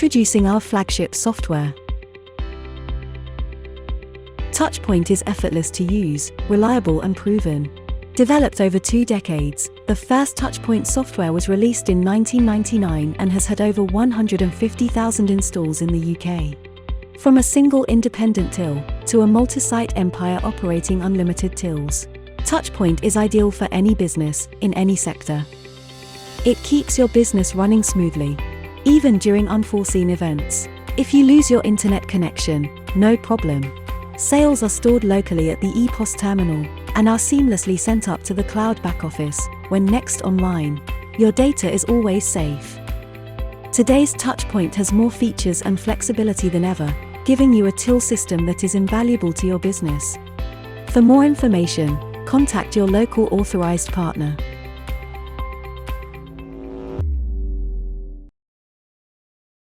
Introducing our flagship software. TouchPoint is effortless to use, reliable and proven. Developed over 2 decades, the first TouchPoint software was released in 1999 and has had over 150,000 installs in the UK. From a single independent till, to a multi-site empire operating unlimited tills, TouchPoint is ideal for any business, in any sector. It keeps your business running smoothly, even during unforeseen events. If you lose your internet connection, no problem. Sales are stored locally at the EPoS terminal, and are seamlessly sent up to the cloud back office. When next online, your data is always safe. Today's TouchPoint has more features and flexibility than ever, giving you a till system that is invaluable to your business. For more information, contact your local authorized partner.